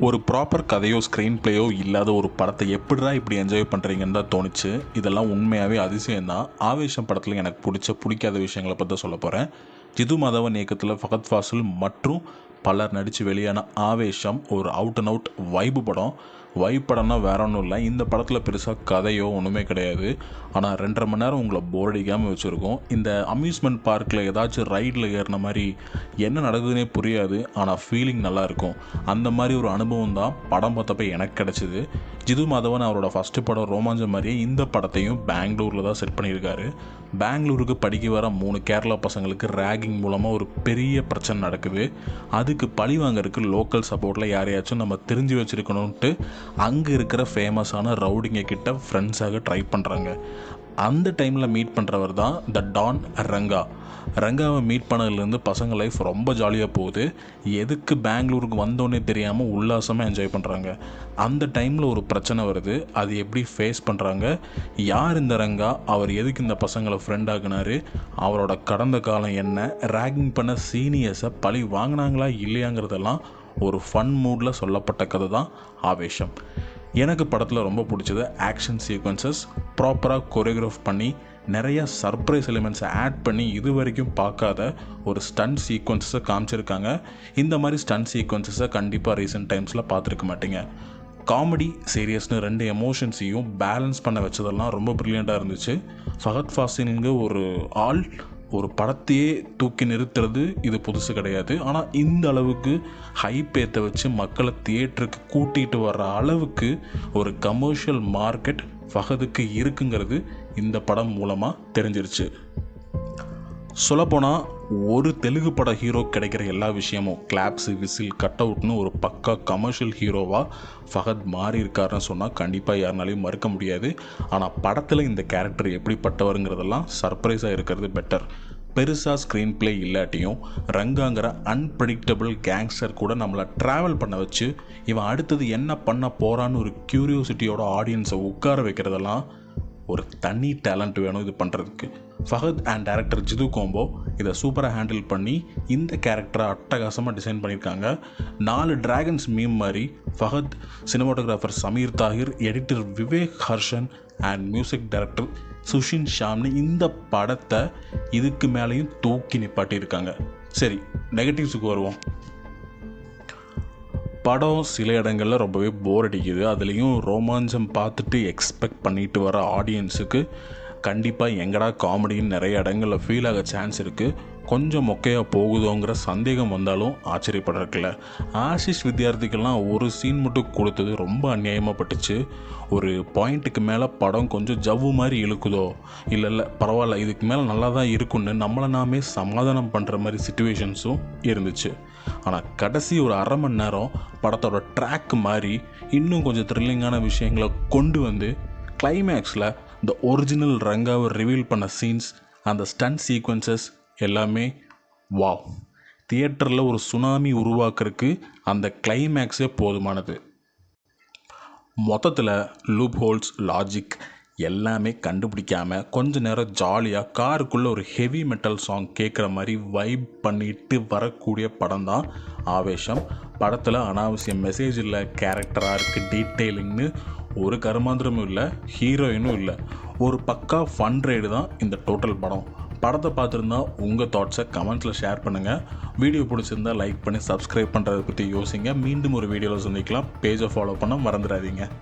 ஒரு proper கதையோ screen பிளேயோ இல்லாத ஒரு படத்தை எப்படிடா இப்படி என்ஜாய் பண்ணுறீங்கன்னு தான் தோணுச்சு. இதெல்லாம் உண்மையாகவே அதிசயம்தான். ஆவேஷம் படத்தில் எனக்கு பிடிக்காத விஷயங்களை பற்றி சொல்ல போகிறேன். ஜிது மாதவன் இயக்கத்தில் ஃபகத் ஃபாசில் மற்றும் பலர் நடித்து வெளியான ஆவேஷம் ஒரு அவுட் அண்ட் அவுட் வைபு படம். வைப் படம்னா வேற ஒன்றும் இல்லை. இந்த படத்தில் பெருசாக கதையோ ஒன்றுமே கிடையாது. ஆனால் 2.5 மணி நேரம் உங்களை போர் அடிக்காமல் வச்சுருக்கோம். இந்த அம்யூஸ்மெண்ட் பார்க்கில் ஏதாச்சும் ரைடில் ஏறின மாதிரி என்ன நடக்குதுன்னே புரியாது, ஆனால் ஃபீலிங் நல்லாயிருக்கும். அந்த மாதிரி ஒரு அனுபவம் தான் படம் பார்த்தப்ப எனக்கு கிடச்சிது. ஜிது மாதவன் அவரோட ஃபஸ்ட்டு படம் ரோமாஞ்சம் மாதிரியே இந்த படத்தையும் பெங்களூரில் தான் செட் பண்ணியிருக்காரு. பெங்களூருக்கு படிக்க வர 3 கேரளா பசங்களுக்கு ரேகிங் மூலமாக ஒரு பெரிய பிரச்சனை நடக்குது. அதுக்கு பழி வாங்கறதுக்கு லோக்கல் சப்போர்ட்டில் யாரையாச்சும் நம்ம தெரிஞ்சு வச்சுருக்கணுன்ட்டு அங்கே இருக்கிற ஃபேமஸான ரவுடிங்க கிட்ட ஃப்ரெண்ட்ஸாக ட்ரை பண்ணுறாங்க. அந்த டைமில் மீட் பண்ணுறவர் தான் த டான் ரங்கா. ரங்காவை மீட் பண்ணதுலேருந்து பசங்க லைஃப் ரொம்ப ஜாலியாக போகுது. எதுக்கு பெங்களூருக்கு வந்தோன்னே தெரியாமல் உல்லாசமாக என்ஜாய் பண்ணுறாங்க. அந்த டைமில் ஒரு பிரச்சனை வருது. அது எப்படி ஃபேஸ் பண்ணுறாங்க, யார் இந்த ரங்கா, அவர் எதுக்கு இந்த பசங்களை ஃப்ரெண்ட் ஆகினார், அவரோட கடந்த காலம் என்ன, ரேகிங் பண்ண சீனியர்ஸை பழி வாங்கினாங்களா இல்லையாங்கிறதெல்லாம் ஒரு ஃபன் மூடில் சொல்லப்பட்ட கதை தான் ஆவேஷம். எனக்கு படத்தில் ரொம்ப பிடிச்சது ஆக்ஷன் சீக்வன்சஸ் ப்ராப்பராக கொரியோகிராஃப் பண்ணி நிறைய சர்ப்ரைஸ் எலிமெண்ட்ஸை ஆட் பண்ணி இது வரைக்கும் பார்க்காத ஒரு ஸ்டண்ட் சீக்வன்ஸஸை காமிச்சிருக்காங்க. இந்த மாதிரி ஸ்டண்ட் சீக்வன்ஸஸை கண்டிப்பாக ரீசெண்ட் டைம்ஸில் பார்த்துருக்க மாட்டீங்க. காமெடி சீரியஸ்னு 2 எமோஷன்ஸையும் பேலன்ஸ் பண்ண வச்சதெல்லாம் ரொம்ப ப்ரில்லியண்ட்டாக இருந்துச்சு. ஃபகத் ஃபாசிலுங்க ஒரு படத்தையே தூக்கி நிறுத்துறது இது புதுசு கிடையாது. ஆனால் இந்த அளவுக்கு ஹைப் ஏற்ற வச்சு மக்களை தியேட்டருக்கு கூட்டிகிட்டு வர்ற அளவுக்கு ஒரு கமர்ஷியல் மார்க்கெட் ஃபகதுக்கு இருக்குங்கிறது இந்த படம் மூலமாக தெரிஞ்சிருச்சு. சொல்லப்போனால் ஒரு தெலுங்கு பட ஹீரோ கிடைக்கிற எல்லா விஷயமும் கிளாப்ஸு, விசில், கட் அவுட்னு ஒரு பக்கா கமர்ஷியல் ஹீரோவாக ஃபகத் மாறி இருக்காருன்னு சொன்னால் கண்டிப்பாக யாருனாலையும் மறுக்க முடியாது. ஆனால் படத்தில் இந்த கேரக்டர் எப்படிப்பட்டவருங்கிறதெல்லாம் சர்ப்ரைஸாக இருக்கிறது பெட்டர். பெருசாக ஸ்க்ரீன் பிளே இல்லாட்டியும் ரங்காங்கிற அன்பிரடிக்டபிள் கேங்ஸ்டர் கூட நம்மளை ட்ராவல் பண்ண வச்சு இவன் அடுத்தது என்ன பண்ண போகிறான்னு ஒரு க்யூரியோசிட்டியோட ஆடியன்ஸை உட்கார வைக்கிறதெல்லாம் ஒரு தனி டேலண்ட் வேணும் இது பண்ணுறதுக்கு. Fahadh and director Jitu combo இதை சூப்பராக ஹேண்டில் பண்ணி இந்த கேரக்டரை அட்டகாசமாக டிசைன் பண்ணியிருக்காங்க. 4 டிராகன்ஸ் மீம் மாதிரி Fahadh, cinematographer Sameer Thahir, editor Vivek Harshan and music director Sushin ஷாம்னு இந்த படத்தை இதுக்கு மேலேயும் தூக்கி நிப்பாட்டியிருக்காங்க. சரி, நெகட்டிவ்ஸுக்கு வருவோம். படம் சில இடங்களில் ரொம்பவே போர் அடிக்குது. அதுலேயும் ரோமாஞ்சம் பார்த்துட்டு எக்ஸ்பெக்ட் பண்ணிட்டு வர ஆடியன்ஸுக்கு கண்டிப்பாக எங்கடா காமெடின்னு நிறைய இடங்களில் ஃபீல் ஆக சான்ஸ் இருக்குது. கொஞ்சம் மொக்கையாக போகுதோங்கிற சந்தேகம் வந்தாலும் ஆச்சரியப்படுறதுக்குல. ஆஷிஷ் வித்யார்த்திக்கெல்லாம் ஒரு சீன் மட்டும் கொடுத்தது ரொம்ப அநியாயமாக பட்டுச்சு. ஒரு பாயிண்ட்டுக்கு மேலே படம் கொஞ்சம் ஜவ்வு மாதிரி இழுக்குதோ, இல்லை பரவாயில்ல இதுக்கு மேலே நல்லா தான் இருக்குன்னு நம்மளை நாமே சமாதானம் பண்ணுற மாதிரி சிச்சுவேஷன்ஸும் இருந்துச்சு. ஆனால் கடைசி ஒரு 1/2 மணி நேரம் படத்தோட ட்ராக் மாதிரி இன்னும் கொஞ்சம் த்ரில்லிங்கான விஷயங்களை கொண்டு வந்து கிளைமேக்ஸில் இந்த ஒரிஜினல் ரங்காவை ரிவீல் பண்ண சீன்ஸ், அந்த ஸ்டண்ட் சீக்வன்சஸ் எல்லாமே வாவ். தியேட்டரில் ஒரு சுனாமி உருவாக்குறதுக்கு அந்த கிளைமேக்ஸே போதுமானது. மொத்தத்தில் லூப் ஹோல்ஸ், லாஜிக் எல்லாமே கண்டுபிடிக்காமல் கொஞ்ச நேரம் ஜாலியாக காருக்குள்ளே ஒரு ஹெவி மெட்டல் சாங் கேட்குற மாதிரி வைப் பண்ணிட்டு வரக்கூடிய படம் தான் ஆவேஷம். படத்தில் அனாவசிய மெசேஜ் இல்லை, கேரக்டராக இருக்குது, டீட்டெயிலிங்னு ஒரு கருமாந்திரமும் இல்லை, ஹீரோயினும் இல்லை. ஒரு பக்கா ஃபன் ரைடு தான் இந்த டோட்டல் படம். படத்தை பார்த்துருந்தா உங்கள் தாட்ஸை கமெண்ட்ஸில் ஷேர் பண்ணுங்கள். வீடியோ பிடிச்சிருந்தால் லைக் பண்ணி சப்ஸ்கிரைப் பண்ணுறதை பற்றி யோசிங்க. மீண்டும் ஒரு வீடியோவில் சந்திக்கலாம். பேஜை ஃபாலோ பண்ண மறந்துடாதீங்க.